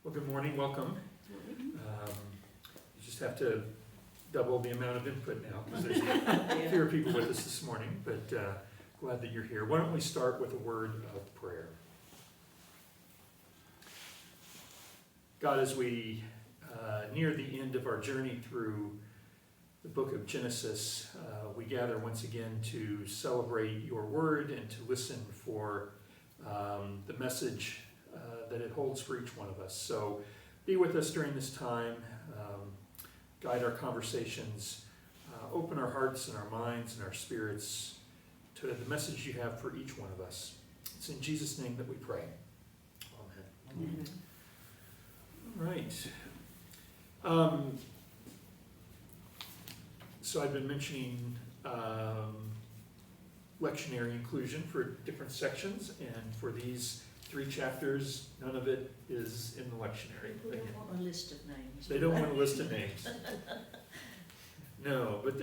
Well, good morning, welcome. You just have to double the amount of input now, because there's fewer people with us this morning, but glad that you're here. Why don't we start with a word of prayer. God, as we near the end of our journey through the book of Genesis, we gather once again to celebrate your word and to listen for the message that it holds for each one of us. So be with us during this time, guide our conversations, open our hearts and our minds and our spirits to the message you have for each one of us. It's in Jesus' name that we pray. Amen. All right. So I've been mentioning lectionary inclusion for different sections, and for these 3 chapters, none of it is in the lectionary. People don't want a list of names. They don't want a list of names. No, but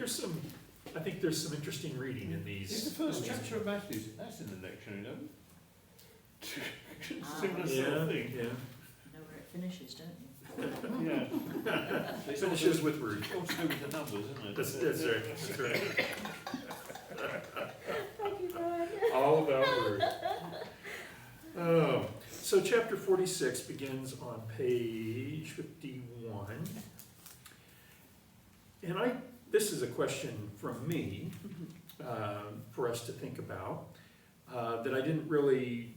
I think there's some interesting reading in these. Is the first chapter of Matthew, that's in the lectionary, no? Similar sort of thing. Yeah. Know where it finishes, don't you? Yeah. It finishes with Ruth. It's all to do with the numbers, isn't it? That's right. That's right. Thank you, Brian. All about Ruth. Oh, so chapter 46 begins on page 51. And this is a question from me for us to think about that I didn't really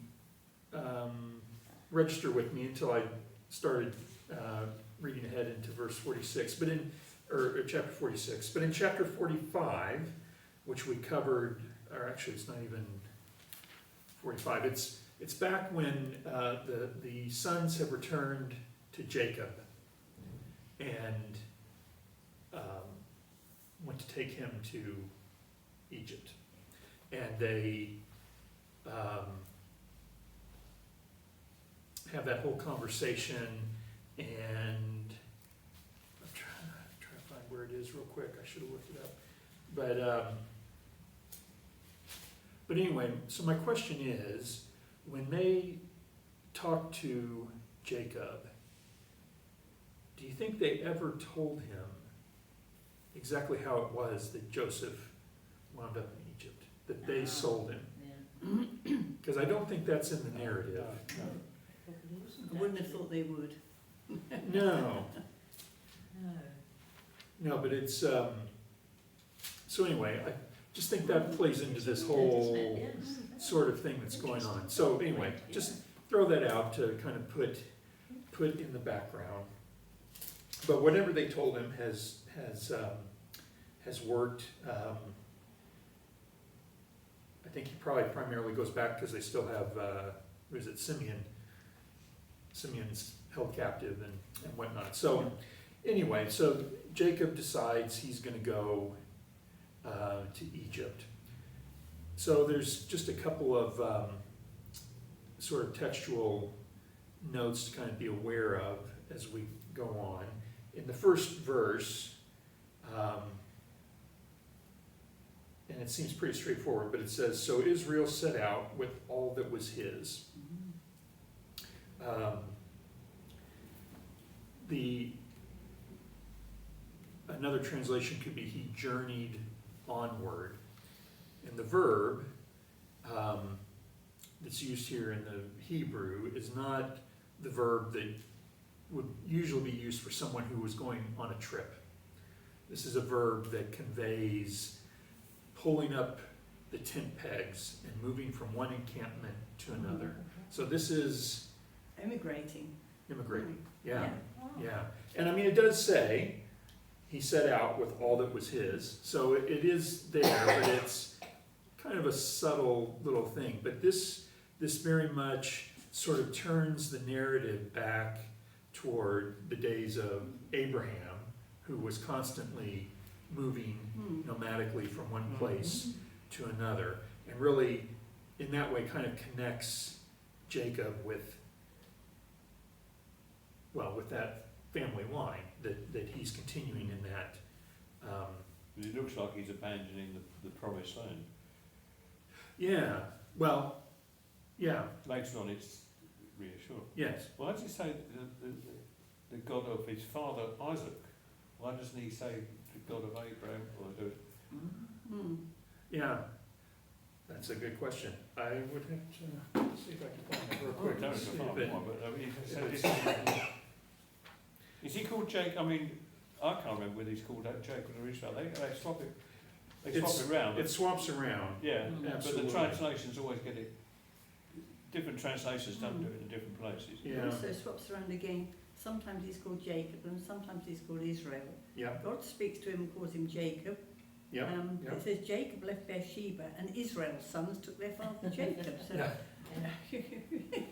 register with me until I started reading ahead into verse 46, or chapter 46. But in chapter 45, which we covered, or actually it's not even 45, it's back when the sons have returned to Jacob and went to take him to Egypt. And they have that whole conversation, and I'm trying to find where it is real quick. I should have looked it up. But anyway, so my question is, when they talked to Jacob, do you think they ever told him exactly how it was that Joseph wound up in Egypt, that they sold him? Yeah. Because I don't think that's in the narrative. I wouldn't have thought they would. No, No. no, but it's, so anyway, I just think that plays into this whole Yes. sort of thing that's going on. So anyway, just throw that out to kind of put in the background. But whatever they told him has worked. I think he probably primarily goes back because they still have, who is it, Simeon? Simeon's held captive and whatnot. So anyway, so Jacob decides he's going to go to Egypt. So there's just a couple of sort of textual notes to kind of be aware of as we go on. In the first verse, and it seems pretty straightforward, but it says, "So Israel set out with all that was his." Another translation could be he journeyed onward. And the verb that's used here in the Hebrew is not the verb that would usually be used for someone who was going on a trip. This is a verb that conveys pulling up the tent pegs and moving from one encampment to another. So this is Immigrating. immigrating. Yeah. And I mean, it does say he set out with all that was his. So it is there, but it's kind of a subtle little thing. But this very much sort of turns the narrative back toward the days of Abraham, who was constantly moving nomadically from one place to another. And really, in that way, kind of connects Jacob with that family line that he's continuing in that. It looks like he's abandoning the promised land. Yeah, well, yeah, Later on, reassure. Yes. Why does he say the God of his father Isaac? Why doesn't he say the God of Abraham or the? Mm. Yeah, that's a good question. I would have to see if I can find that real quick. Well, See I if can't it- find one, but he said if this. Is he called Jacob? I mean, I can't remember whether he's called Jacob or Israel. They swap it. They swap it around. It swaps around. Yeah, Mm. but Absolutely. the translations always get it. Different translations don't do it in different places. He Yeah. also swaps around again. Sometimes he's called Jacob and sometimes he's called Israel. Yeah, God speaks to him and calls him Jacob. yeah, yeah. It says Jacob left Beersheba and Israel's sons took their father Jacob. So Yeah. yeah.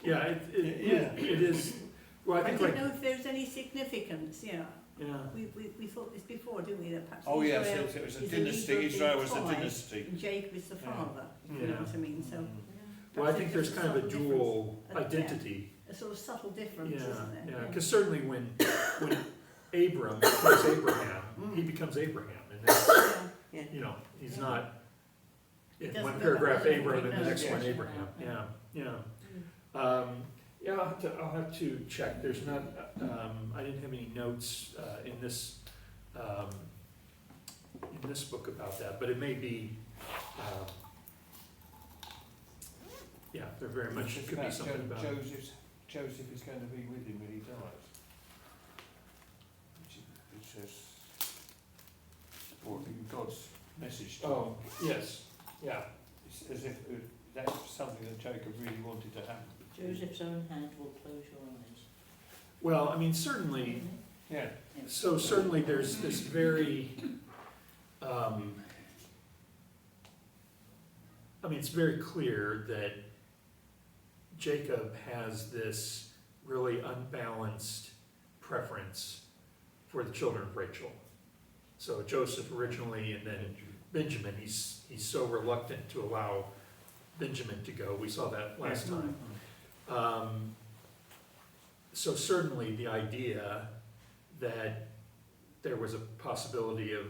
Yeah, it is, well, I I think don't like, know if there's any significance, yeah. yeah, We thought this before, didn't we? That perhaps Oh yes, Israel it was a is the dynasty. leader of the Israel was a tribe, dynasty. and Jacob is the Yeah. father. You Yeah. know what I mean? So well, I perhaps think it's there's just kind of a subtle dual difference. identity. a sort of subtle difference, Yeah, isn't there? yeah, because certainly when Abram becomes Abraham, he Mm. becomes Abraham, and that's, Yeah. you know, he's Yeah. not, He in doesn't one look paragraph like Abram, and the no. next one Yes. Abraham, yeah, yeah. Mm. Yeah, I'll have to check, there's not, I didn't have any notes, in this book about that, but it may be, yeah, there very much It's could be about something about it. Joseph is going to be with him when he dies. It says, or in God's message to him. Oh, yes, yeah, It's as if that's something that Jacob really wanted to happen. Joseph's own hand will close your eyes. well, I mean, certainly, Yeah. so certainly there's this very, I mean, it's very clear that Jacob has this really unbalanced preference for the children of Rachel. So Joseph originally, and then Benjamin, he's so reluctant to allow Benjamin to go. We saw that last time. So certainly the idea that there was a possibility of,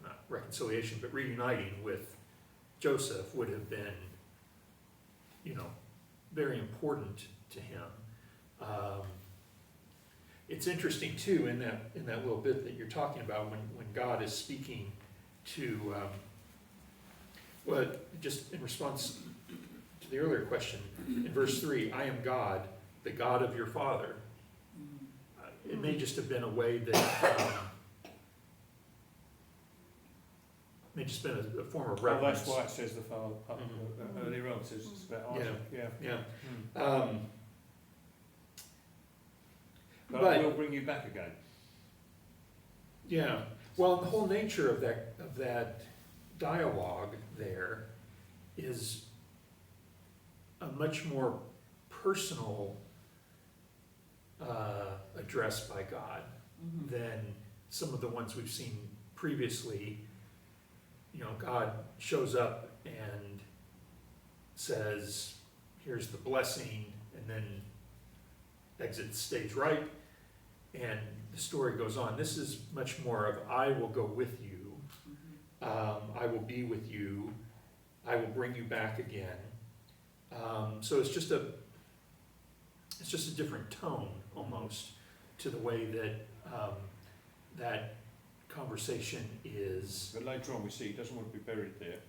not reconciliation, but reuniting with Joseph would have been, you know, very important to him. It's interesting too, in that little bit that you're talking about, when God is speaking to, well, just in response to the earlier question, in verse 3, I am God, the God of your father. It may just have been a way that, may just been a form of Well, reverence. that's why it says the father. Mhm. Earlier on it says it's about Yeah. Isaac. Yeah. Yeah. Mm. But I But- will bring you back again. Yeah, well, the whole nature of that dialogue there is a much more personal address by God than some of the ones we've seen previously. You know, God shows up and says, here's the blessing, and then exits stage right, and the story goes on. This is much more of, I will go with you, I will be with you, I will bring you back again. So it's just a different tone almost to the way that that conversation is. But later on we see he doesn't want to be buried there.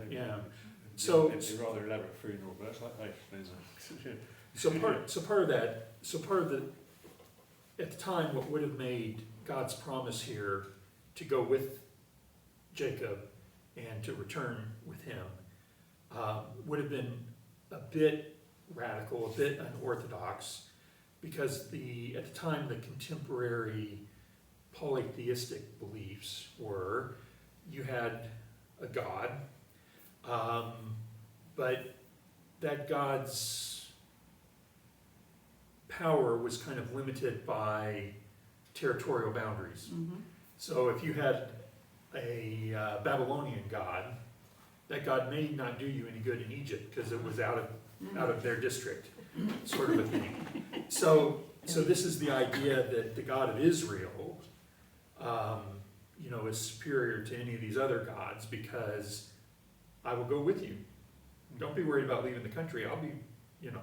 Yeah. So- it's a rather elaborate funeral, but that's like that, isn't it? So part of the, at the time, what would have made God's promise here to go with Jacob and to return with him would have been a bit radical, a bit unorthodox, because at the time the contemporary polytheistic beliefs were you had a God, but that God's power was kind of limited by territorial boundaries. So if you had a Babylonian god, that god may not do you any good in Egypt because it was out of their district, sort of a thing. So this is the idea that the God of Israel, you know, is superior to any of these other gods because I will go with you don't be worried about leaving the country, I'll be, you know,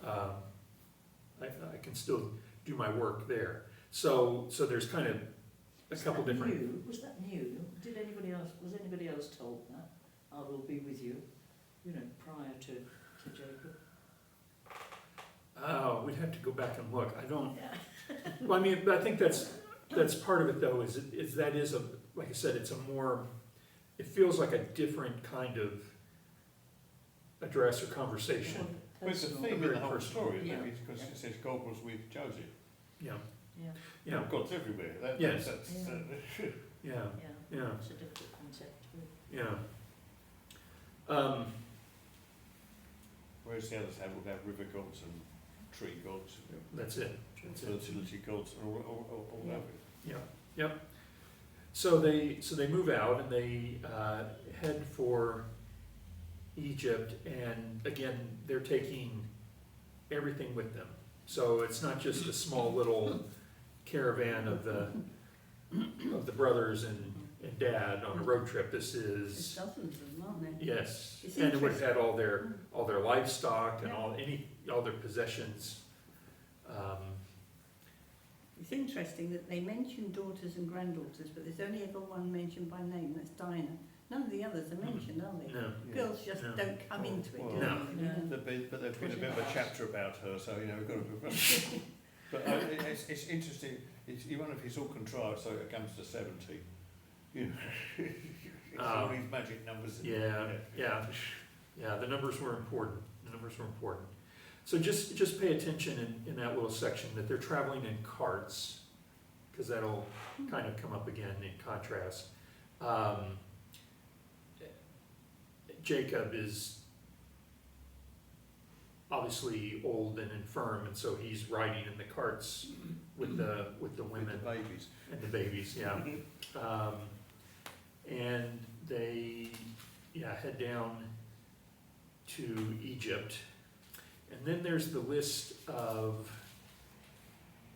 Yeah. I can still do my work there. So there's kind of a Was couple that different, new? Was that new? Was anybody else told that? I will be with you, you know, prior to Jacob. oh, we'd have to go back and look, I don't, Yeah. well, I mean, I think that's part of it though, is that is a, like I said, it's a more, it feels like a different kind of address or conversation. But it's a Personal. theme in Very the whole personal. story, isn't Yeah. it? Because it says God was with Joseph. Yeah, Yeah, yeah, God's everywhere. Yes. That's, yeah, yeah. yeah, It's a difficult concept too. yeah. whereas the others will have river gods and tree gods, That's it. and That's it. fertility gods, and all Yeah. that. Yeah, yep. So they move out and they head for Egypt, and again, they're taking everything with them. So it's not just a small little caravan of the brothers and dad on a road trip. This There's is, dozens of them, aren't there? yes, It's and it would have interesting. had all their livestock and Yeah. all their possessions. It's interesting that they mention daughters and granddaughters, but there's only ever one mentioned by name, that's Dinah. None of the others are mentioned, are they? No, Girls just No. don't come into it, do No. they? No. But there's been a bit of a chapter about her, so, you know, we've got to... But it's interesting, you wonder if it's all contrived so it comes to 70. You know, it's all these magic numbers. Yeah, the numbers were important. So just pay attention in that little section that they're traveling in carts, because that'll kind of come up again in contrast. Jacob is obviously old and infirm, and so he's riding in the carts with the women With the babies. and the babies, yeah. And they, head down to Egypt. And then there's the list of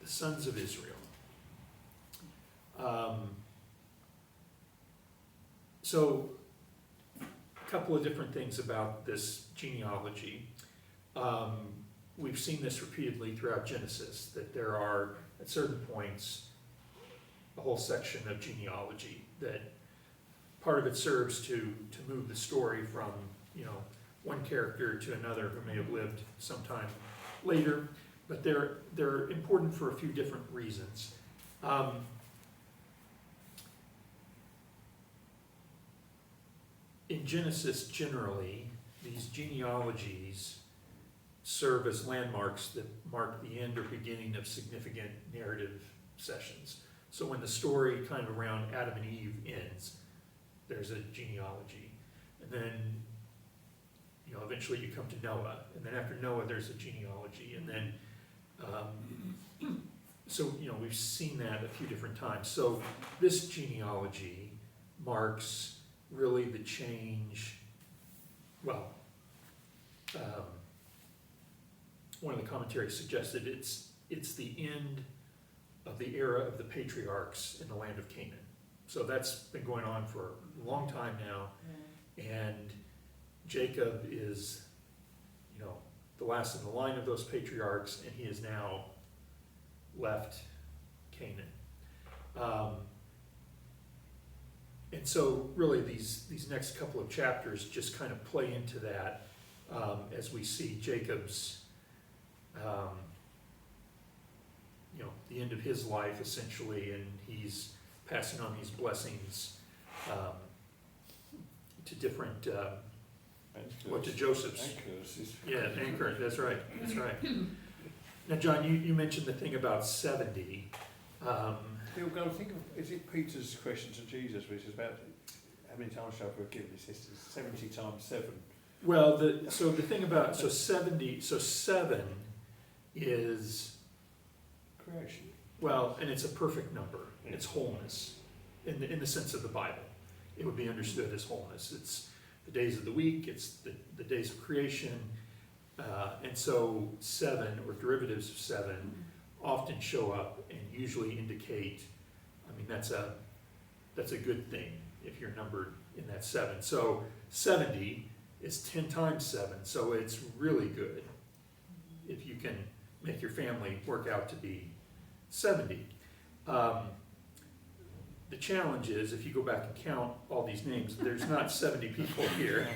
the sons of Israel. So, a couple of different things about this genealogy. We've seen this repeatedly throughout Genesis, that there are, at certain points, a whole section of genealogy that part of it serves to move the story from, one character to another who may have lived sometime later, but they're important for a few different reasons. In Genesis, generally, these genealogies serve as landmarks that mark the end or beginning of significant narrative sessions. So when the story kind of around Adam and Eve ends, there's a genealogy. And then, eventually you come to Noah. And then after Noah, there's a genealogy. And then, we've seen that a few different times. So this genealogy marks really the change, one of the commentaries suggested it's the end of the era of the patriarchs in the land of Canaan. So that's been going on for a long time now, and Jacob is, the last in the line of those patriarchs, and he has now left Canaan. And so really these next couple of chapters just kind of play into that, as we see Jacob's the end of his life essentially, and he's passing on these blessings to different, to Joseph's. Anchor, that's right. Now, John, you mentioned the thing about 70. You'll go and think of, is it Peter's question to Jesus, which is about how many times shall I forgive this? It's 70 times 7. Well, so the thing about, 7 is, Creation. well, and it's a perfect number. It's wholeness in the sense of the Bible. It would be understood as wholeness. It's the days of the week, it's the days of creation, and so 7 or derivatives of 7 often show up and usually indicate, that's a good thing if you're numbered in that 7. So 70 is 10 times 7, so it's really good if you can make your family work out to be 70. The challenge is, if you go back and count all these names, there's not 70 people here.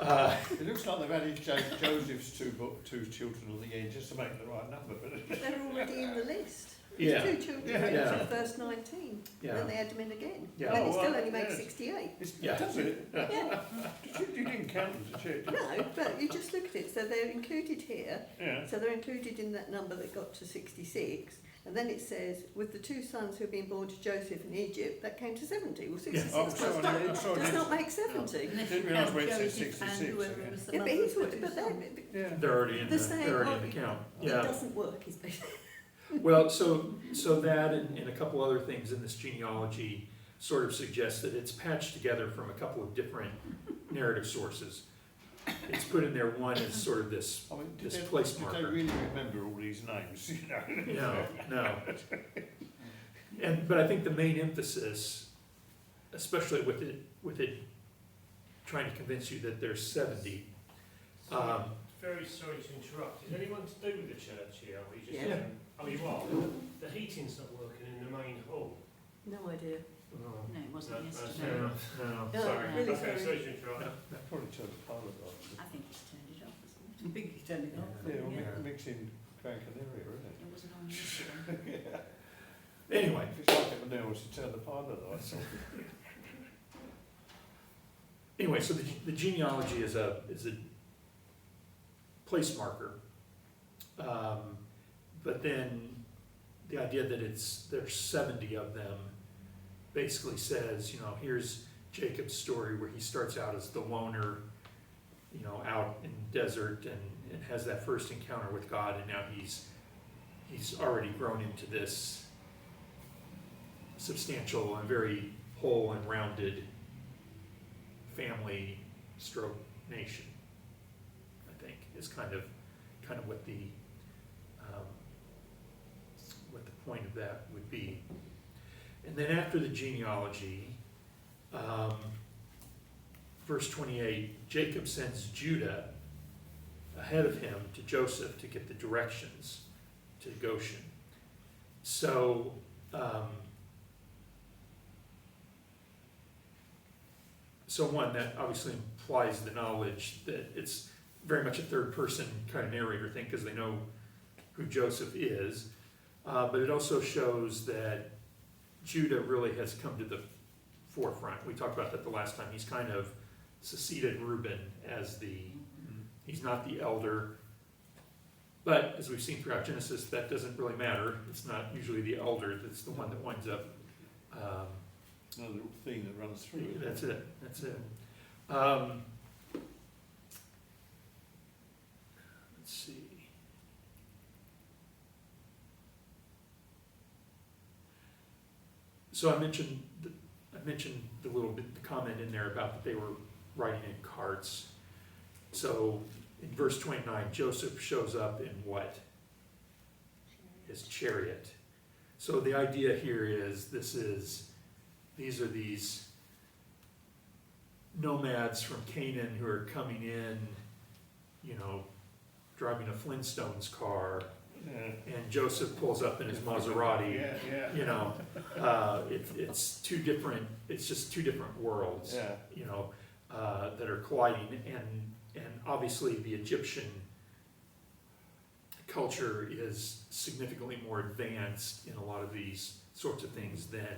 It looks like they've added Joseph's two children at the end just to make the right number. But they're already in the list. Yeah. There's 2 children Yeah. in Yeah. the first 19. Yeah. Then they add them in again. Yeah. And then Oh, it still well, only makes yes. 68. Yeah. Does it? Yeah. You didn't count them, did you? No, but you just look at it. So they're included here. Yeah. So they're included in that number that got to 66. And then it says, with the 2 sons who have been born to Joseph in Egypt, that came to 70. Well, 66 Oh, plus sorry, 2 I'm sorry, does yes. not make 70. Unless Didn't you realise count where it says Joseph 66 and whoever again. was the Yeah, but mother he's of the what, two but sons. Yeah. They're already in The the, same- they're already in the count. It Yeah. doesn't work, is basically. Well, so that and a couple other things in this genealogy sort of suggest that it's patched together from a couple of different narrative sources. It's put in there, one is sort of this, I mean, This place did marker. they really remember all these names? You know? no. But I think the main emphasis, especially with it trying to convince you that there's 70, Very sorry to interrupt. Is anyone to do with the church here? Are we just, Yeah. oh, you are? The heating's not working in the main hall. No idea. oh, No, it wasn't No, yesterday. no, No, Sorry. really Okay, sorry. sorry to interrupt. no. Probably turned the pilot off. I think he's turned it off, isn't it? I think he's turned it off. Yeah, well, Yeah. mixing Gran Canaria, isn't it? It wasn't on yesterday. Anyway, If it's like it now, it's to turn the pilot off. Anyway, so the genealogy is a place marker, but then the idea that there's 70 of them basically says, here's Jacob's story where he starts out as the loner, out in the desert and has that first encounter with God, and now he's already grown into this substantial and very whole and rounded family stroke nation, I think, is kind of what the point of that would be. And then after the genealogy, verse 28, Jacob sends Judah ahead of him to Joseph to get the directions to Goshen. So one, that obviously implies the knowledge that it's very much a third person kind of narrator thing because they know who Joseph is. But it also shows that Judah really has come to the forefront. We talked about that the last time. He's kind of succeeded Reuben as he's not the elder. But as we've seen throughout Genesis, that doesn't really matter. It's not usually the elder that's the one that winds up. Another theme that runs through it. That's it. Let's see. So I mentioned the little bit, the comment in there about that they were riding in carts. So in verse 29, Joseph shows up in what? His chariot. So the idea here is these are these nomads from Canaan who are coming in, driving a Flintstones car, Yeah. and Joseph pulls up in his Maserati. Yeah. It's just two different worlds, Yeah. that are colliding, and obviously the Egyptian culture is significantly more advanced in a lot of these sorts of things than.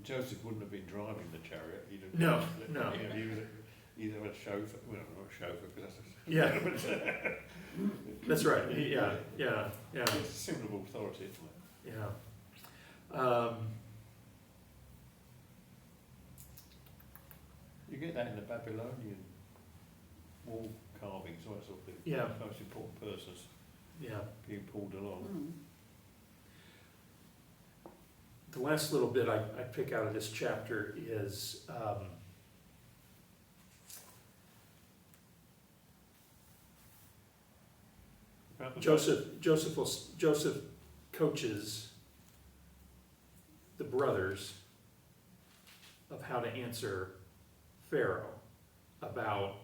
Joseph wouldn't have been driving the chariot. He'd have No. He'd have had a chauffeur. Well, not a chauffeur, because Yeah, that's right. Yeah. it's a symbol of authority, isn't it? Yeah. You get that in the Babylonian wall carvings, all that sort of thing. Yeah. Most important persons Yeah. being pulled along. Mm. The last little bit I pick out of this chapter is About the- Joseph coaches the brothers of how to answer Pharaoh about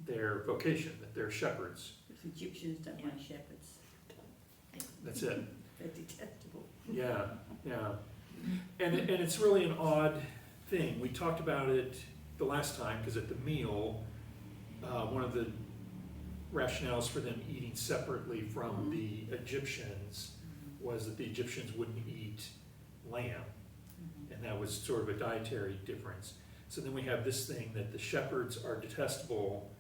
their vocation, that they're shepherds. Because Egyptians don't like shepherds. That's it. They're detestable. Yeah, yeah. And it's really an odd thing. We talked about it the last time, because at the meal, one of the rationales for them eating separately from the Egyptians was that the Egyptians wouldn't eat lamb, and that was sort of a dietary difference. So then we have this thing that the shepherds are detestable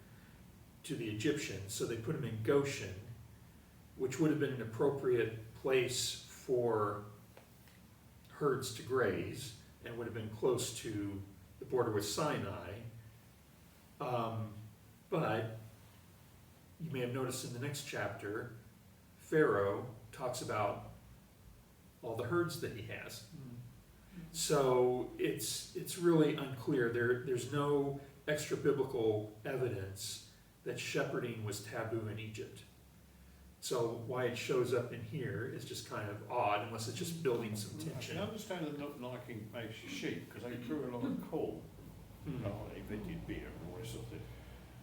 to the Egyptians, so they put them in Goshen, which would have been an appropriate place for herds to graze, and would have been close to the border with Sinai. But you may have noticed in the next chapter, Pharaoh talks about all the herds that he has. So it's really unclear. There's no extra biblical evidence that shepherding was taboo in Egypt. So why it shows up in here is just kind of odd, unless it's just building some tension. I understand them not liking maybe sheep, because they grew a lot of corn. Hmm. Oh, they invented beer and all this sort of thing.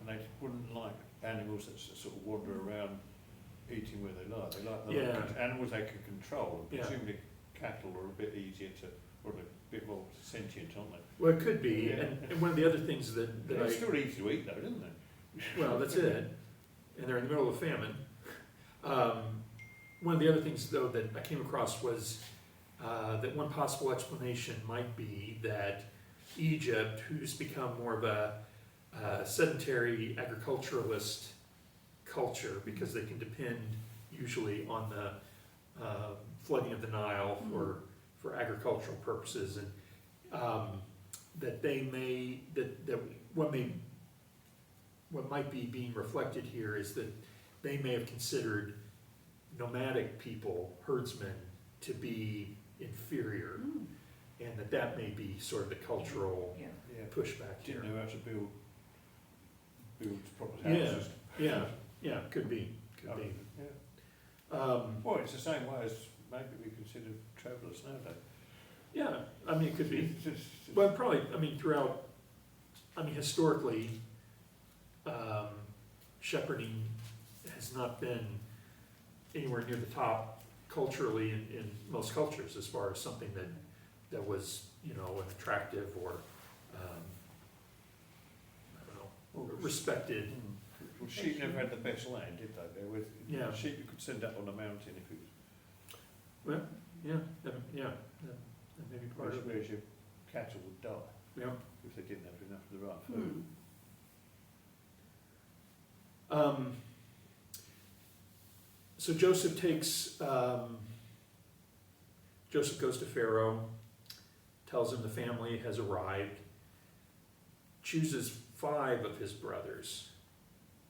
And they wouldn't like animals that sort of wander around eating where they like. They like the animals they can control. And Yeah. presumably cattle are a bit easier to, or a bit more sentient, aren't they? Well, it could be, Yeah. and one of the other things that They're I, still easy to eat though, isn't they? well, that's it, and they're in the middle of famine. One of the other things, though, that I came across was that one possible explanation might be that Egypt, who's become more of a sedentary agriculturalist culture, because they can depend usually on the flooding of the Nile for agricultural purposes, and that they may that what might be being reflected here is that they may have considered nomadic people, herdsmen, to be inferior, and that may be sort of the cultural Yeah. Yeah. pushback here. Didn't know how to build proper Yeah. houses. Yeah, could be. Yeah. Well, it's the same way as maybe we consider travellers nowadays. Yeah, I mean, it could be. It's just- Well, probably, I mean, throughout, I mean, historically, shepherding has not been anywhere near the top culturally in most cultures, as far as something that was, you know, an attractive or, I don't know, respected. Well, sheep never had the best land, did they? Yeah. Sheep you could send up on a mountain if it was, Yeah, that may be part of it. whereas your cattle would die Yeah. if they didn't have enough of the right food. So Joseph goes to Pharaoh, tells him the family has arrived, chooses 5 of his brothers,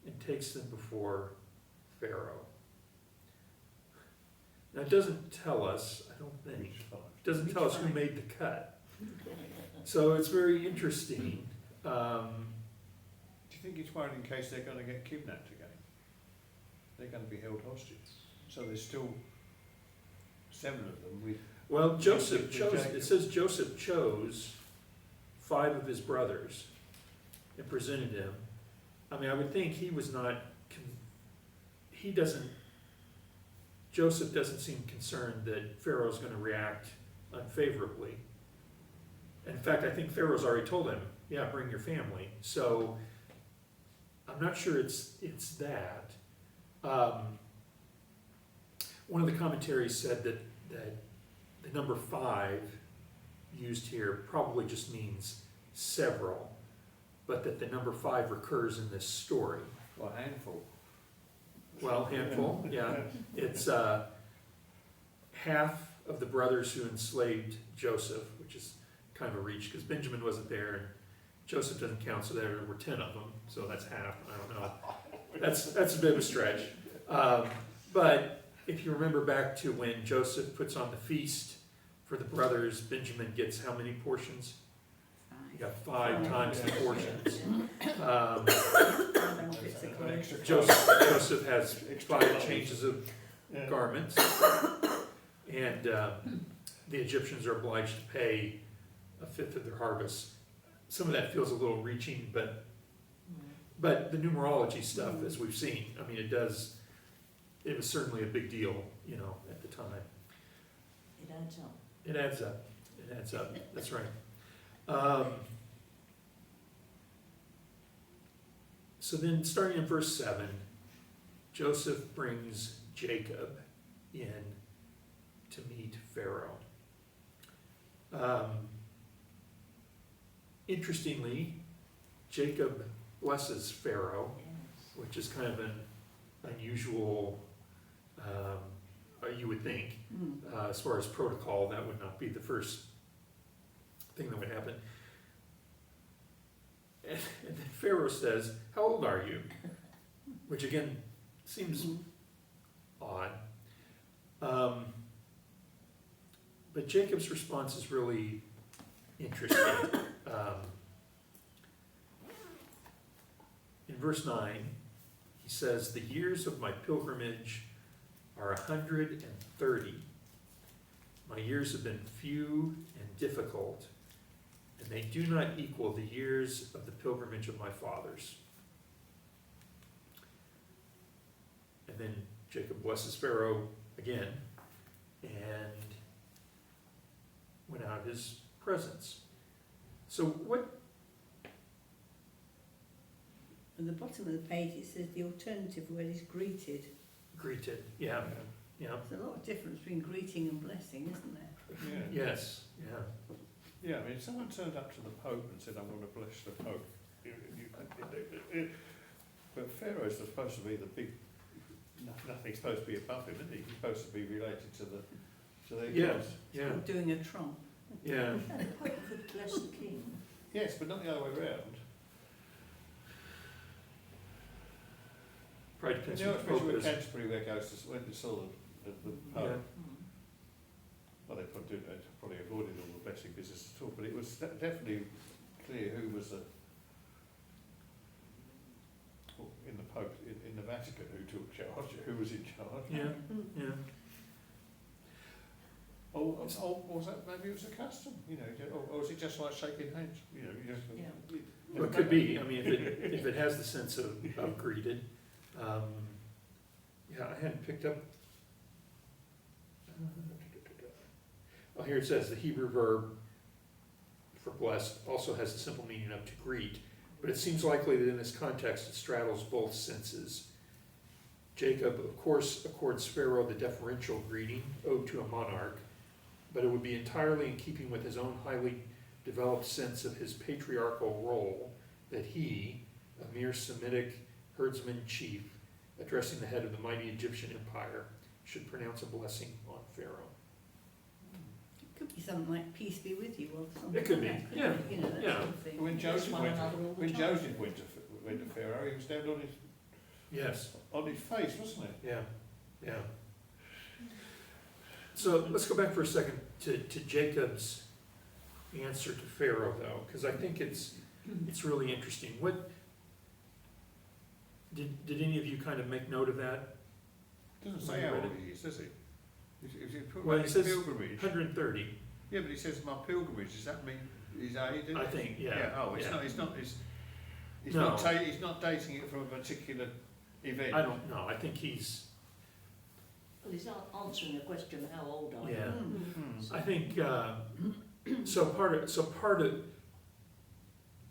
and takes them before Pharaoh. Now, it doesn't tell us, I don't think, Which five? it doesn't tell us who made the cut. So it's very interesting. Do you think he's worried in case they're going to get kidnapped again? They're going to be held hostage. So there's still 7 of them with... Well, Joseph with chose, Jacob. it says Joseph chose 5 of his brothers and presented them. I mean, I would think he was not, Joseph doesn't seem concerned that Pharaoh's going to react unfavorably. In fact, I think Pharaoh's already told him, yeah, bring your family. So I'm not sure it's that. One of the commentaries said that the number 5 used here probably just means several, but that the number 5 recurs in this story. Well, a handful. Well, handful, yeah. It's half of the brothers who enslaved Joseph, which is kind of a reach because Benjamin wasn't there and Joseph doesn't count, so there were 10 of them, so that's half. I don't know. That's a bit of a stretch. But if you remember back to when Joseph puts on the feast for the brothers, Benjamin gets how many portions? He got 5 times the portions. Joseph has 5 changes of garments, and the Egyptians are obliged to pay 1/5 of their harvest. some of that feels a little reaching, but the numerology stuff, as we've seen, I mean, it was certainly a big deal, you know, at the time. It adds up. It adds up, it adds up, that's right. So then, starting in verse 7, Joseph brings Jacob in to meet Pharaoh. Interestingly, Jacob blesses Pharaoh, Yes. which is kind of an unusual, you would think, as far as protocol, that would not be the first thing that would happen. And then Pharaoh says, "How old are you?" Which again seems odd. But Jacob's response is really interesting. In verse 9, he says, "The years of my pilgrimage are 130. My years have been few and difficult, and they do not equal the years of the pilgrimage of my fathers." And then Jacob blesses Pharaoh again and went out of his presence. So what, At the bottom of the page it says the alternative word is greeted. greeted, yeah, yeah, There's a lot of difference between greeting and blessing, isn't there? Yeah. yes, yeah. Yeah, I mean, if someone turned up to the Pope and said, "I'm going to bless the Pope," but Pharaoh's supposed to be the big, nothing's supposed to be above him, isn't he? He's supposed to be related to the Yeah, gods. yeah, Or doing a trump. yeah. The Pope could bless the king. Yes, but not the other way around. Probably You depends know, who the especially Pope with is. Canterbury, where goes to, when they saw the Pope, Yeah. well, they probably avoided all the blessing business at all, but it was definitely clear who was in the Pope, in the Vatican, who took charge, who was in charge. Yeah, yeah. Or was that, maybe it was a custom, you know, or was it just like shaking hands, you know, you just. Yeah. Well, it could be, I mean, if it has the sense of greeted. Yeah, I hadn't picked up. Oh, here it says, the Hebrew verb for blessed also has the simple meaning of to greet, but it seems likely that in this context it straddles both senses. Jacob, of course, accords Pharaoh the deferential greeting owed to a monarch, but it would be entirely in keeping with his own highly developed sense of his patriarchal role that he, a mere Semitic herdsman chief, addressing the head of the mighty Egyptian empire, should pronounce a blessing on Pharaoh. It could be something like "peace be with you" or something. It could like be, that, yeah, couldn't it? You know, that yeah. sort of thing. When Joseph one went to, another all the when time. Joseph went to Pharaoh, he was down Yes, on his face, wasn't it? yeah, yeah. So let's go back for a second to Jacob's answer to Pharaoh, though, because I think it's really interesting. What did any of you kind of make note of that? Doesn't say how old he is, does he? If you put Well, his he says pilgrimage, 130, yeah, but he says my pilgrimage. Does that mean his age? I think. Yeah. Oh, it's yeah. not. It's not. He's No. not. He's not dating it from a particular event. I don't know. I think he's. Well, he's answering the question, how old are you? Yeah. Hmm. So- I think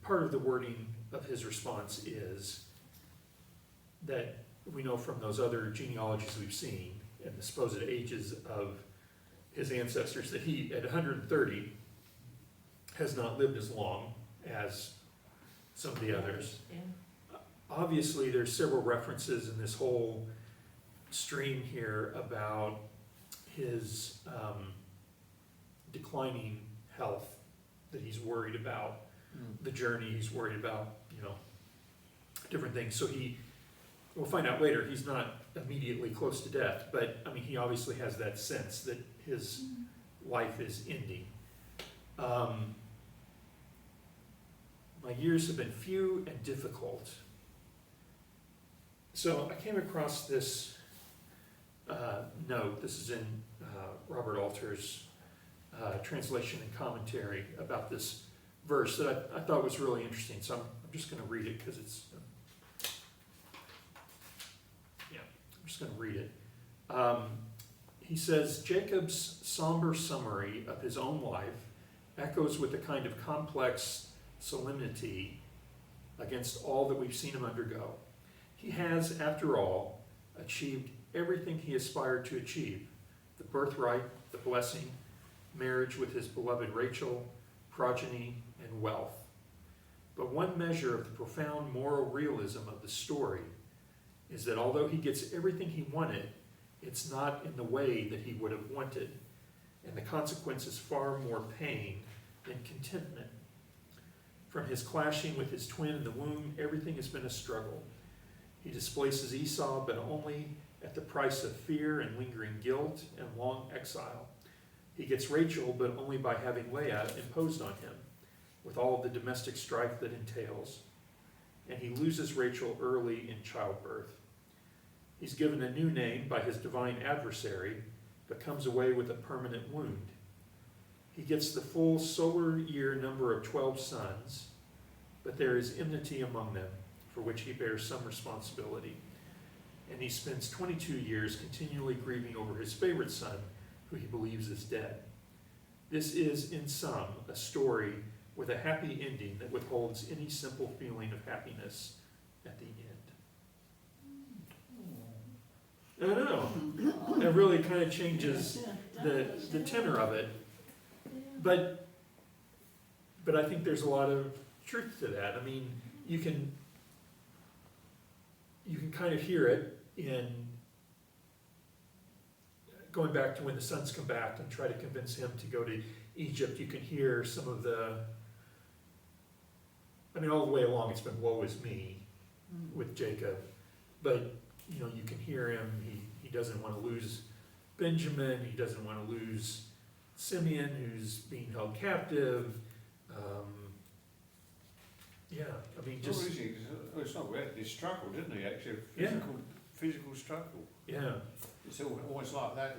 part of the wording of his response is that we know from those other genealogies we've seen and the supposed ages of his ancestors that he, at 130, has not lived as long as some of the others. Yeah. Obviously, there's several references in this whole stream here about his declining health, that he's worried about, the journey, he's worried about, different things. So we'll find out later, he's not immediately close to death, but I mean, he obviously has that sense that his life is ending. My years have been few and difficult. So I came across this note. This is in Robert Alter's translation and commentary about this verse that I thought was really interesting, so I'm just going to read it because it's, I'm just going to read it. He says, Jacob's somber summary of his own life echoes with a kind of complex solemnity against all that we've seen him undergo. He has, after all, achieved everything he aspired to achieve: the birthright, the blessing, marriage with his beloved Rachel, progeny, and wealth. But one measure of the profound moral realism of the story is that although he gets everything he wanted, it's not in the way that he would have wanted, and the consequence is far more pain than contentment. From his clashing with his twin in the womb, everything has been a struggle. He displaces Esau, but only at the price of fear and lingering guilt and long exile. He gets Rachel, but only by having Leah imposed on him, with all of the domestic strife that entails. And he loses Rachel early in childbirth. He's given a new name by his divine adversary, but comes away with a permanent wound. He gets the full solar year number of 12 sons, but there is enmity among them, for which he bears some responsibility. And he spends 22 years continually grieving over his favorite son, who he believes is dead. This is, in sum, a story with a happy ending that withholds any simple feeling of happiness at the end. I know. It really kind of changes the tenor of it. But I think there's a lot of truth to that. I mean, you can kind of hear it in going back to when the sons come back and try to convince him to go to Egypt. You can hear some of all the way along it's been woe is me with Jacob. But, you can hear him. He doesn't want to lose Benjamin. He doesn't want to lose Simeon, who's being held captive. It's not weird. He struggled, didn't he? Actually, physical struggle. Yeah. It's almost like that.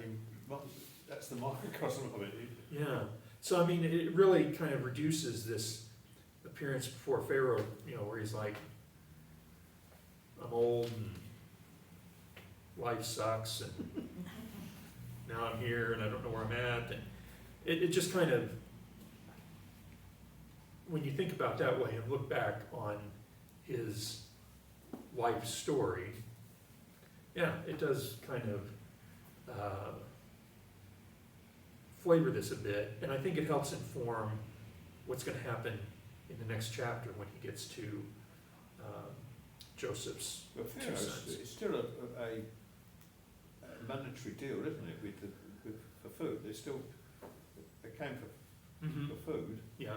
That's the microcosm of it. Yeah. So it really kind of reduces this appearance before Pharaoh, where he's like, I'm old and life sucks, and now I'm here and I don't know where I'm at, and it just kind of, when you think about it that way and look back on his life story, it does kind of flavor this a bit, and I think it helps inform what's going to happen in the next chapter when he gets to Joseph's two sons. It's still a mandatory deal, isn't it, for food? They came for food. Yeah.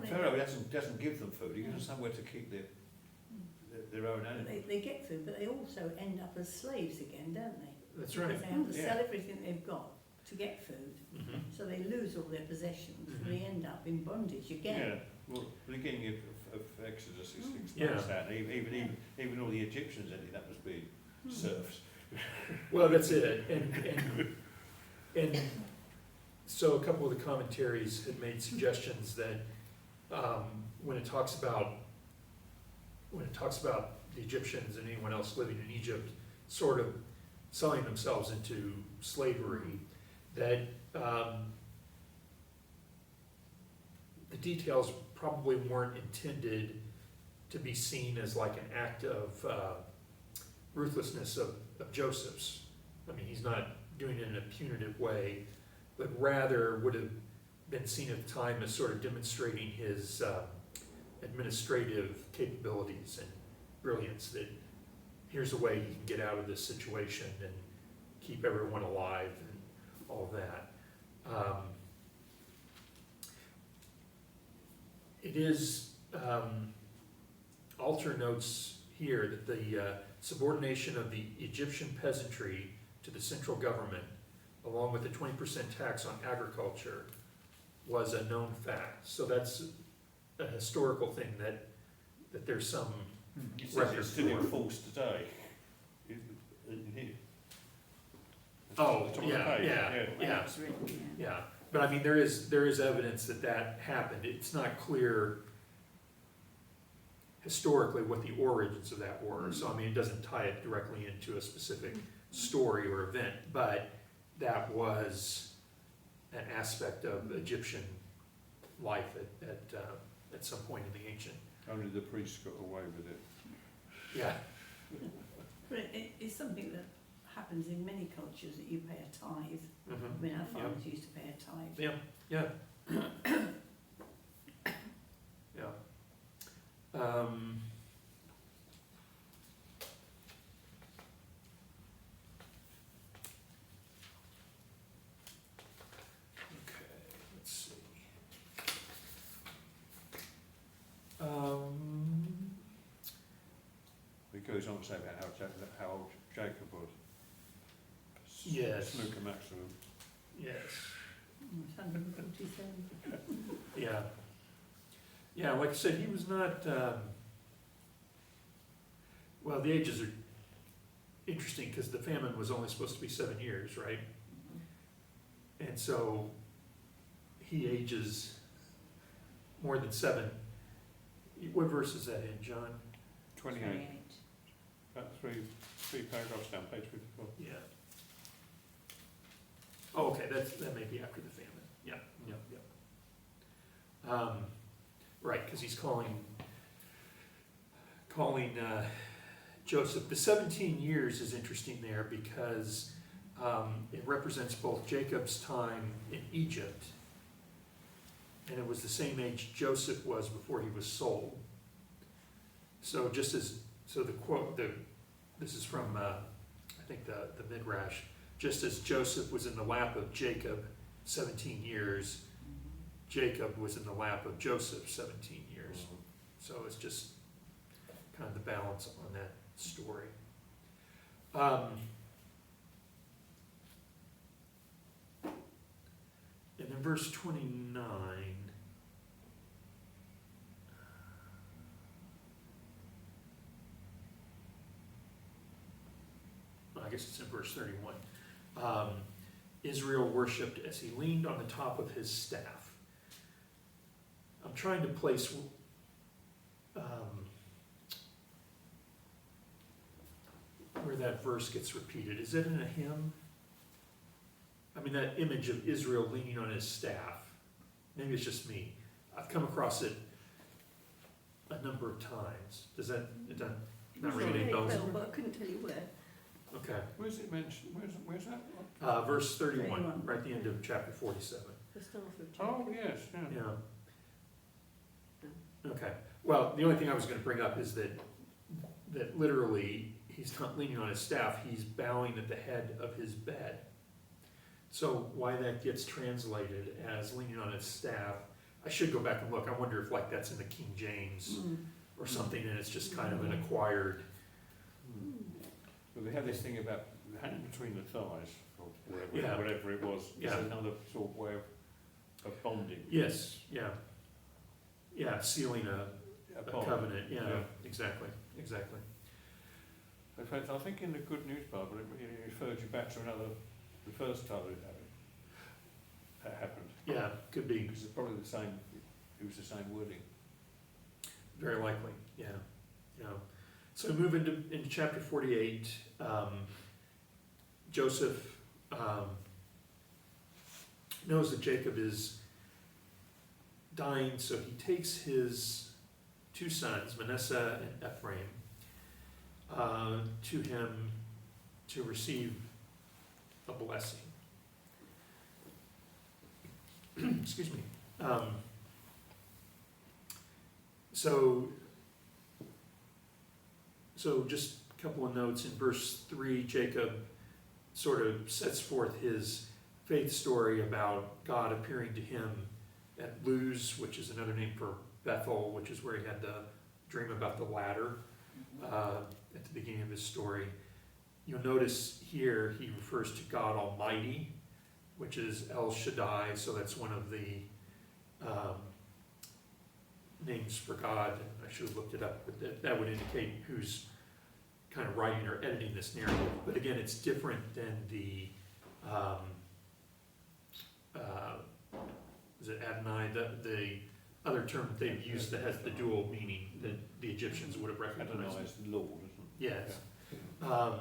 Pharaoh doesn't give them food. He gives them somewhere to keep their own animals. They get food, but they also end up as slaves again, don't they? That's right. Because they have to sell everything they've got to get food, so they lose all their possessions. They end up in bondage again. Yeah. Well, the beginning of Exodus explains that. Even all the Egyptians ended up as being serfs. Well, that's it. And so a couple of the commentaries had made suggestions that when it talks about the Egyptians and anyone else living in Egypt sort of selling themselves into slavery, that the details probably weren't intended to be seen as like an act of ruthlessness of Joseph's. He's not doing it in a punitive way, but rather would have been seen at the time as sort of demonstrating his administrative capabilities and brilliance, that here's a way he can get out of this situation and keep everyone alive and all that. It is, Alter notes here that the subordination of the Egyptian peasantry to the central government, along with the 20% tax on agriculture, was a known fact. So that's a historical thing that there's some record It's still for. in force today. Oh, It's on the page, yeah. But I mean, there is evidence that that happened. It's not clear historically what the origins of that were. So I mean, it doesn't tie it directly into a specific story or event, but that was an aspect of Egyptian life at some point in the ancient. Only the priests got away with it. Yeah. But it's something that happens in many cultures, that you pay a tithe. I Mhm. mean, our fathers used to pay a tithe. Yeah, yeah. Yeah. Okay, let's see. It goes on to say about how old Jacob was. Yes. Snooker maximum. Yes. It's 147. Yeah. Yeah, like I said, he was not, well, the ages are interesting because the famine was only supposed to be 7 years, right? And so he ages more than 7. What verse is that in, John? 28. About three paragraphs down, page 54. Yeah. Oh, okay, that may be after the famine. Yeah, yeah, yeah. Right, because he's calling Joseph. The 17 years is interesting there because it represents both Jacob's time in Egypt, and it was the same age Joseph was before he was sold. So the quote, this is from I think the Midrash. Just as Joseph was in the lap of Jacob 17 years, Jacob was in the lap of Joseph 17 years. So it's just kind of the balance on that story. And then verse 29. I guess it's in verse 31. Israel worshipped as he leaned on the top of his staff. I'm trying to place where that verse gets repeated. Is it in a hymn? I mean, that image of Israel leaning on his staff. Maybe it's just me. I've come across it a number of times. Does that not ring any bells? Well, but I couldn't tell you where. Okay. Where's it mentioned? Where's that? Verse 31, 31. right at the end of chapter 47. The staff of Oh, Jacob. yes, yeah. Yeah. Okay. Well, the only thing I was going to bring up is that literally he's not leaning on his staff, he's bowing at the head of his bed. So why that gets translated as leaning on his staff, I should go back and look. I wonder if like that's in the King James or something, and it's just kind of an acquired. Well, they have this thing about the hand between the thighs, or Yeah. whatever it was. Yeah. It's another sort of way of bonding. Yes. Yeah. Yeah. Sealing a bond. covenant. Yeah. Yeah. Exactly. Exactly. In fact, I think in the Good News Bible it referred you back to the first time that happened. Yeah. Could be. Because it's probably the same. It was the same wording. Very likely, yeah, yeah. So we move into chapter 48. Joseph knows that Jacob is dying, so he takes his 2 sons, Manasseh and Ephraim, to him to receive a blessing. Excuse me. So just a couple of notes. In verse 3, Jacob sort of sets forth his faith story about God appearing to him at Luz, which is another name for Bethel, which is where he had the dream about the ladder at the beginning of his story. You'll notice here he refers to God Almighty, which is El Shaddai, so that's one of the names for God. I should have looked it up, but that would indicate who's kind of writing or editing this narrative. But again, it's different than the is it Adonai, the other term that they've used that has the dual meaning that the Egyptians would have recognized. Adonai is Lord, isn't Yes. Yeah.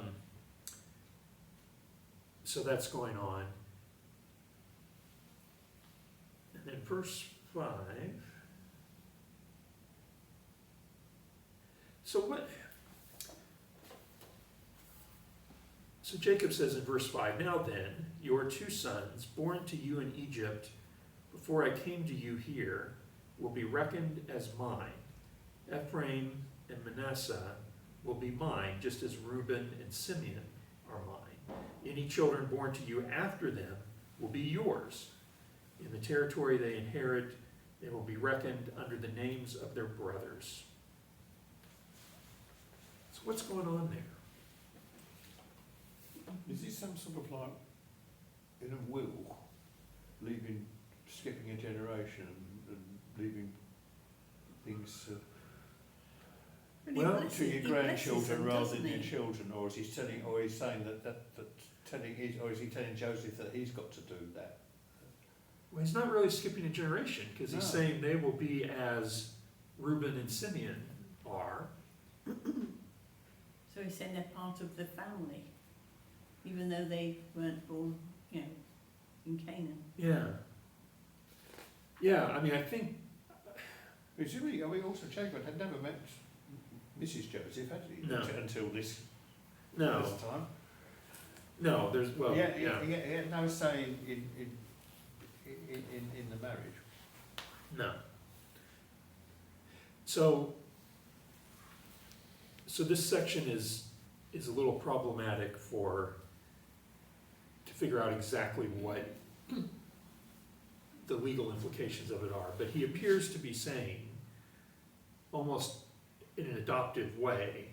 So that's going on. And then verse 5. So Jacob says in verse 5, "Now then, your 2 sons, born to you in Egypt, before I came to you here, will be reckoned as mine. Ephraim and Manasseh will be mine, just as Reuben and Simeon are mine. Any children born to you after them will be yours. In the territory they inherit, they will be reckoned under the names of their brothers." So what's going on there? it? Is this some sort of like, in a will, skipping a generation and leaving things Well, he Well, blesses- to your he blesses grandchildren them, rather doesn't than your he? children, or is he saying or is he telling Joseph that he's got to do that? Well, he's not really skipping a generation, because he's No. saying they will be as Reuben and Simeon are. So he's saying they're part of the family, even though they weren't born, in Canaan. Yeah. Yeah, I mean, I think, Also Jacob had never met Mrs. Joseph, had he? No. Until this no, time. no, there's, well, yeah, yeah, he had no say in the marriage. no. So this section is a little problematic to figure out exactly what the legal implications of it are, but he appears to be saying, almost in an adoptive way,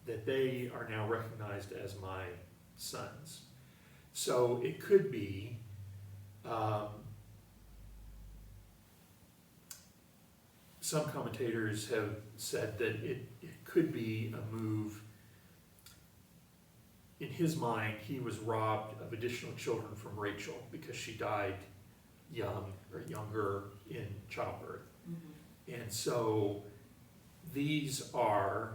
that they are now recognized as my sons. So it could be, some commentators have said that it could be a move. In his mind, he was robbed of additional children from Rachel because she died young or younger in childbirth. And so these are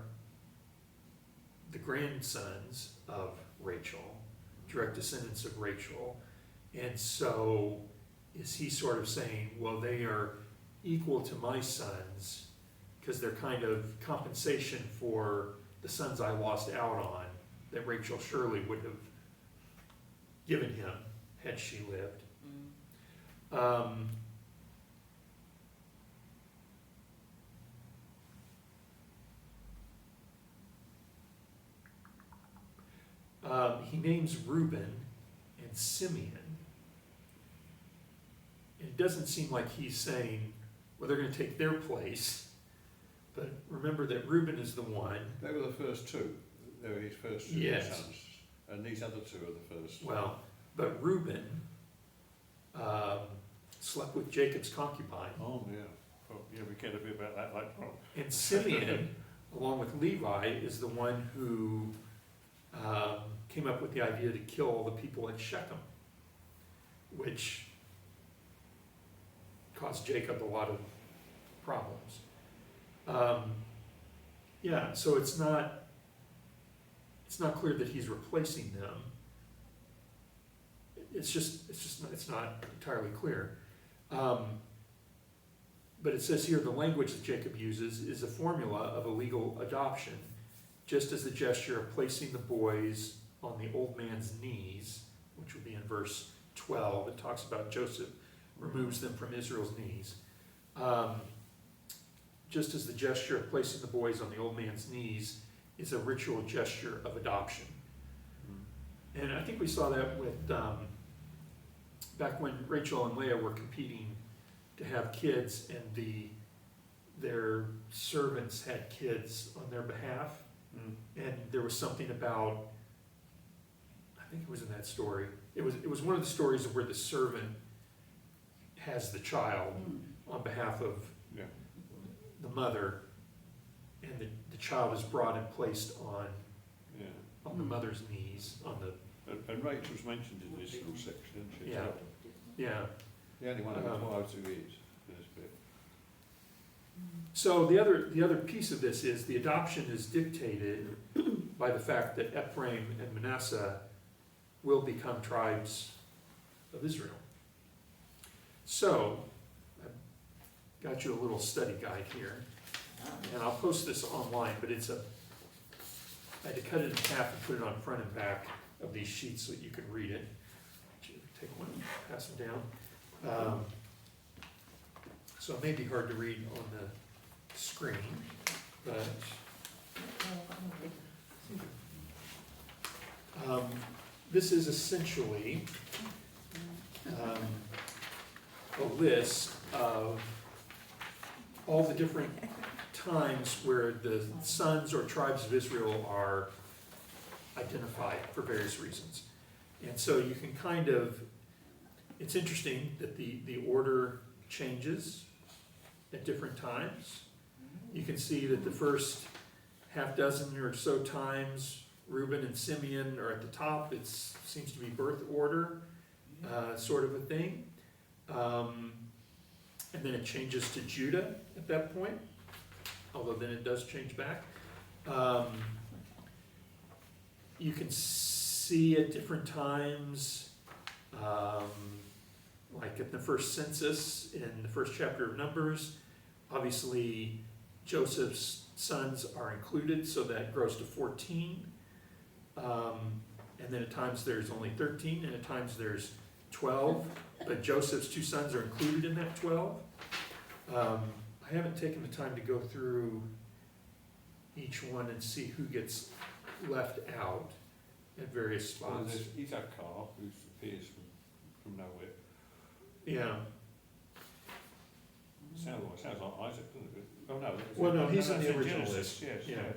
the grandsons of Rachel, direct descendants of Rachel. And so is he sort of saying, well, they are equal to my sons because they're kind of compensation for the sons I lost out on that Rachel surely would have given him had she lived. He names Reuben and Simeon. It doesn't seem like he's saying, well, they're going to take their place. But remember that Reuben is the one. They were the first 2. They were his first 2 Yes. sons. And these other 2 are the first. Well, but Reuben slept with Jacob's concubine. Oh, yeah. Well, yeah, we get a bit about that later on. And Simeon, along with Levi, is the one who came up with the idea to kill all the people at Shechem, which caused Jacob a lot of problems. Yeah, so it's not clear that he's replacing them. It's not entirely clear. But it says here the language that Jacob uses is a formula of a legal adoption, just as the gesture of placing the boys on the old man's knees, which would be in verse 12. It talks about Joseph removes them from Israel's knees. Just as the gesture of placing the boys on the old man's knees is a ritual gesture of adoption. And I think we saw that with back when Rachel and Leah were competing to have kids, and their servants had kids on their behalf. And there was something about, I think it was in that story, it was one of the stories where the servant has the child on behalf of the mother, and the child is brought and placed on the mother's knees, on the And Rachel's mentioned in this little section, isn't she? Yeah. Yeah. The only one who follows who is this bit. So the other piece of this is the adoption is dictated by the fact that Ephraim and Manasseh will become tribes of Israel. So, I've got you a little study guide here, and I'll post this online, but I had to cut it in half and put it on front and back of these sheets so that you can read it. Take one, pass them down. So it may be hard to read on the screen, but this is essentially a list of all the different times where the sons or tribes of Israel are identified for various reasons. And so you can kind of, it's interesting that the order changes at different times. You can see that the first half dozen or so times Reuben and Simeon are at the top. It seems to be birth order, sort of a thing. And then it changes to Judah at that point, although then it does change back. You can see at different times, like at the first census in the first chapter of Numbers, obviously Joseph's sons are included, so that grows to 14. And then at times there's only 13, and at times there's 12, but Joseph's two sons are included in that 12. I haven't taken the time to go through each one and see who gets left out at various Well, spots. there's Issachar, who appears from nowhere. Yeah. Sounds like Isaac, doesn't it? Oh no. Well, no, he's in that's the original Genesis, list. yes, Yeah.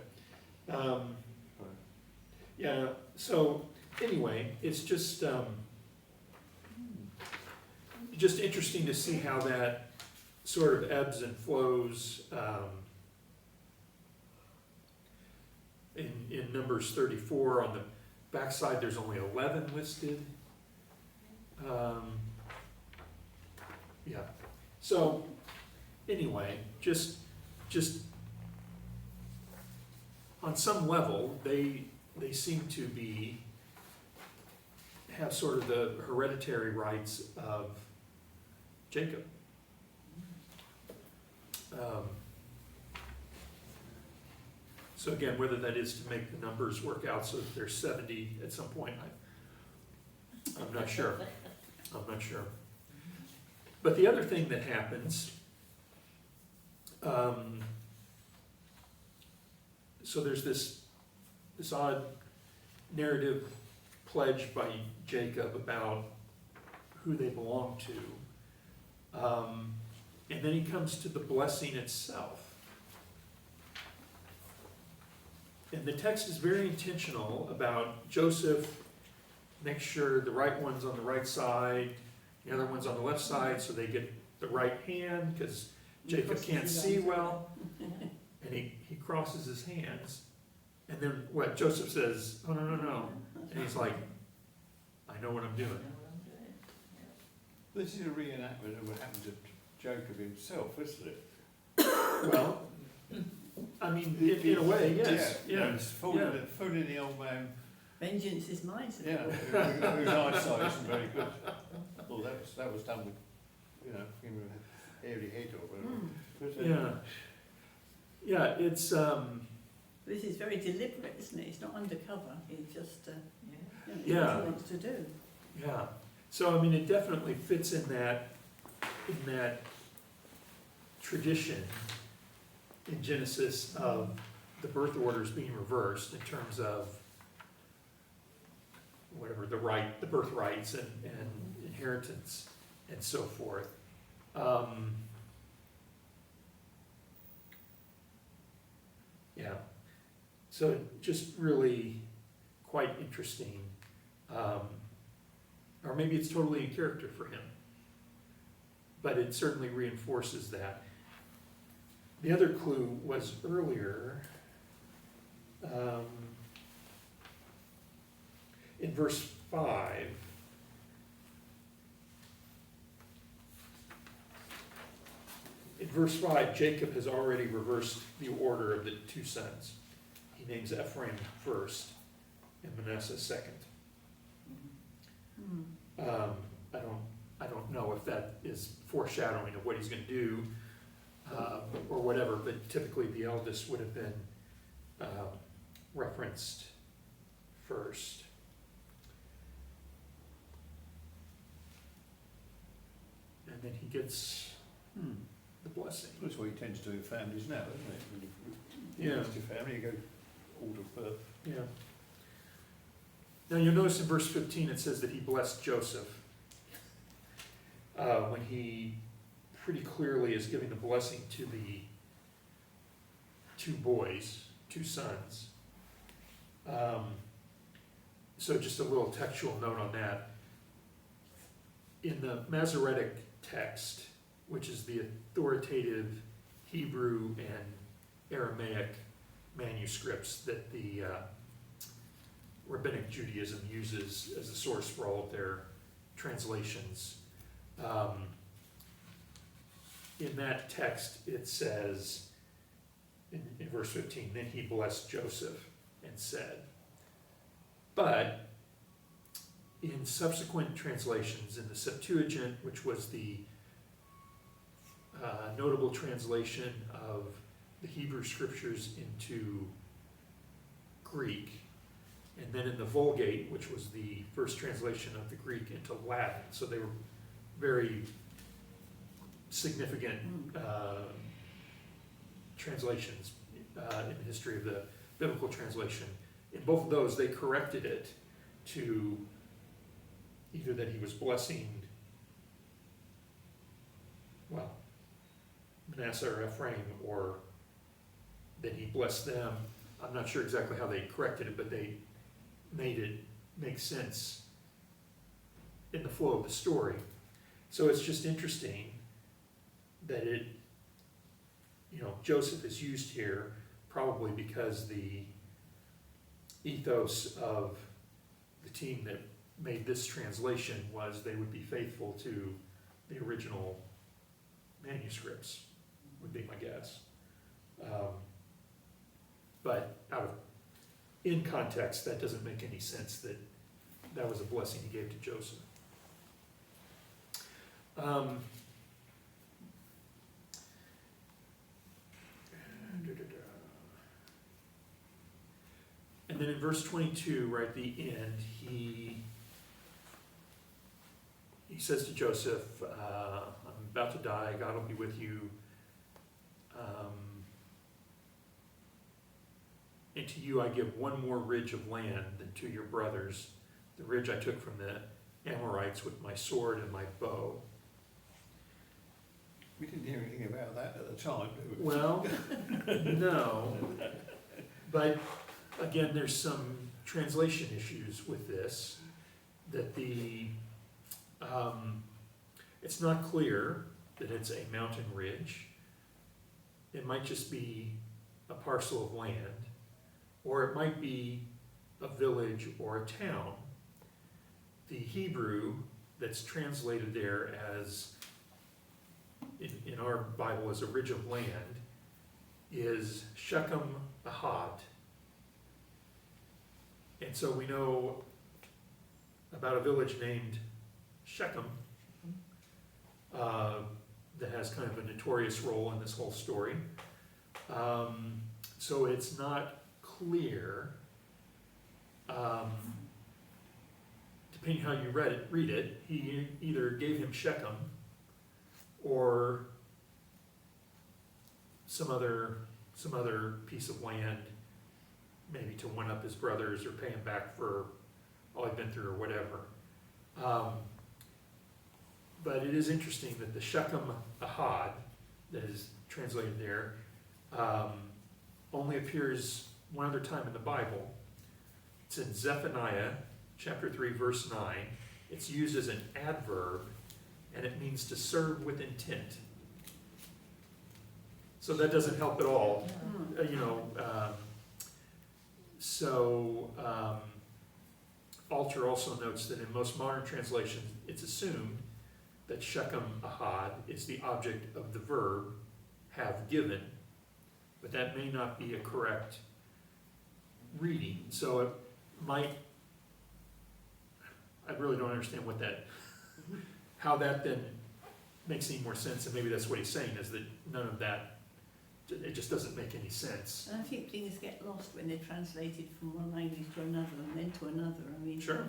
yeah. Yeah, so anyway, it's just interesting to see how that sort of ebbs and flows in Numbers 34. On the backside, there's only 11 listed. Yeah, so anyway, just on some level, they seem to have sort of the hereditary rights of Jacob. So again, whether that is to make the numbers work out so that there's 70 at some point, I'm not sure. I'm not sure. But the other thing that happens, so there's this odd narrative pledge by Jacob about who they belong to. And then he comes to the blessing itself. And the text is very intentional about Joseph makes sure the right one's on the right side, the other one's on the left side, so they get the right hand, because Jacob can't see well. And he crosses his hands. And then what Joseph says, oh, no. And he's like, I know what I'm doing. This is a reenactment of what happened to Jacob himself, isn't it? Well, I mean, in a way, yes. Yeah. It's fooling the old man. Vengeance is mine. Yeah, whose eyesight isn't very good. Well, that was done with, him with a hairy head or whatever. Yeah, it's This is very deliberate, isn't it? It's not undercover. He just, it's Yeah. what he wants to do. yeah. So I mean, it definitely fits in that tradition in Genesis of the birth orders being reversed in terms of whatever the birthrights and inheritance and so forth. Yeah. So just really quite interesting. Or maybe it's totally in character for him. But it certainly reinforces that. The other clue was earlier, in verse 5, In verse 5, Jacob has already reversed the order of the two sons. He names Ephraim first and Manasseh second. Hmm. I don't know if that is foreshadowing of what he's going to do or whatever, but typically the eldest would have been referenced first. And then he gets the blessing. That's what he tends to do in families now, isn't it? When you Yeah. to family, you go order of birth. Yeah. Now you'll notice in verse 15 it says that he blessed Joseph when he pretty clearly is giving the blessing to the two boys, two sons. So just a little textual note on that. In the Masoretic text, which is the authoritative Hebrew and Aramaic manuscripts that the Rabbinic Judaism uses as a source for all of their translations. In that text, it says, in verse 15, then he blessed Joseph and said. But in subsequent translations, in the Septuagint, which was the notable translation of the Hebrew scriptures into Greek, and then in the Vulgate, which was the first translation of the Greek into Latin, so they were very significant translations in the history of the biblical translation. In both of those, they corrected it to either that he was blessing, well, Manasseh or Ephraim, or that he blessed them. I'm not sure exactly how they corrected it, but they made it make sense in the flow of the story. So it's just interesting that Joseph is used here probably because the ethos of the team that made this translation was they would be faithful to the original manuscripts, would be my guess. But in context, that doesn't make any sense that that was a blessing he gave to Joseph. And then in verse 22, right at the end, he says to Joseph, I'm about to die, God will be with you. And to you I give one more ridge of land than to your brothers, the ridge I took from the Amorites with my sword and my bow. We didn't hear anything about that at the time, did we? Well, no, but again, there's some translation issues with this, that it's not clear that it's a mountain ridge. It might just be a parcel of land, or it might be a village or a town. The Hebrew that's translated there as, in our Bible as a ridge of land, is Shechem Ahad. And so we know about a village named Shechem that has kind of a notorious role in this whole story. So it's not clear, depending how you read it, he either gave him Shechem or some other piece of land, maybe to one up his brothers or pay him back for all he'd been through or whatever. But it is interesting that the Shechem Ahad that is translated there only appears one other time in the Bible. It's in Zephaniah chapter 3 verse 9. It's used as an adverb and it means to serve with intent. So that doesn't help at all. Alter also notes that in most modern translations, it's assumed that Shechem Ahad is the object of the verb have given, but that may not be a correct reading. So it might, I really don't understand what that, how that then makes any more sense, and maybe that's what he's saying, is that none of that, it just doesn't make any sense. And I think things get lost when they're translated from one language to another and then to another. I mean, Sure.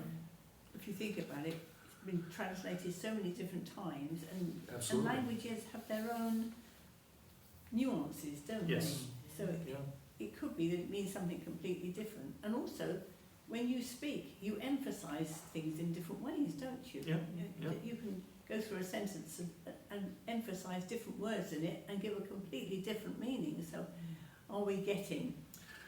if you think about it, it's been translated so many different times, and Absolutely. languages have their own nuances, don't Yes. they? So Yeah. it could be that it means something completely different. And also, when you speak, you emphasise things in different ways, don't you? Yeah, yeah. You can go through a sentence and emphasise different words in it and give a completely different meaning. So are we getting,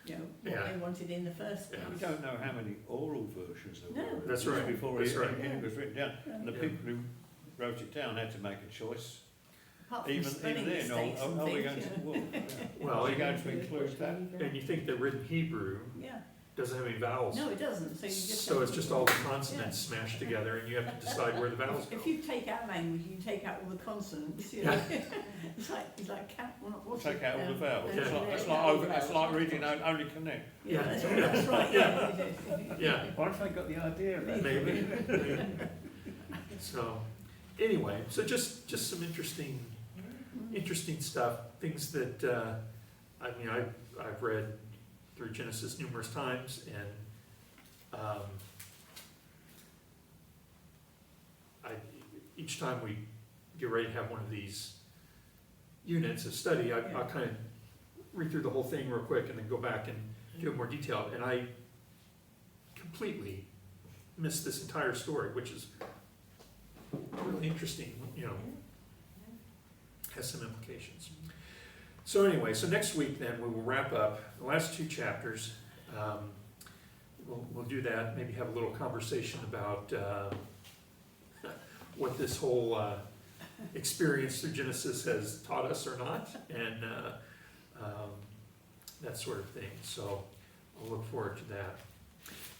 what Yeah. they wanted in the first place? Yeah. We don't know how many oral versions there No. were. That's right. Before That's it, right. it was written down. And the Yeah. people who wrote it down had to make a choice. Apart from Even spelling then, mistakes and are we things, going to, Well, are we you- going to include that? And you think that written Hebrew yeah. doesn't have any vowels. No, it doesn't. So you just So have it's to- just all the consonants smashed together, and you have to decide where the vowels go. If you take our language, you take out all the consonants. You know? it's like cat. What's Take it? out all the vowels. Yeah. It's like reading only connect. Yeah, Yeah. that's right. Yeah. Yeah, What if they got the idea of that? maybe. So, anyway, so just some interesting stuff, things that, I mean, I've read through Genesis numerous times, and, each time we get ready to have one of these units of study, I kind of read through the whole thing real quick and then go back and do it more detailed, and I completely missed this entire story, which is really interesting, has some implications. So anyway, so next week then we will wrap up the last two chapters. We'll do that, maybe have a little conversation about what this whole experience through Genesis has taught us or not, and that sort of thing. So I'll look forward to that.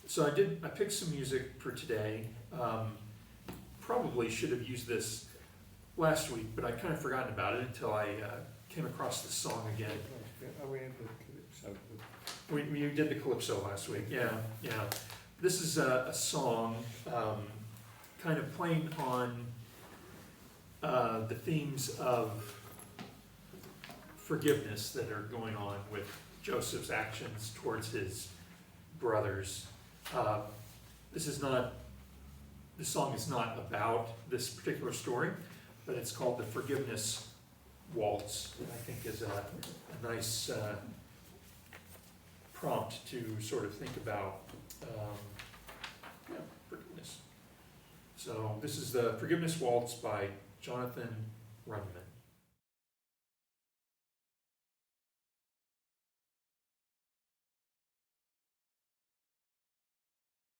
So I picked some music for today. Probably should have used this last week, but I kind of forgotten about it until I came across this song again. Are we able to? We did the Calypso last week, yeah. This is a song kind of playing on the themes of forgiveness that are going on with Joseph's actions towards his brothers. This song is not about this particular story, but it's called the Forgiveness Waltz, and I think is a nice prompt to sort of think about forgiveness. So this is the Forgiveness Waltz by Jonathan Runman.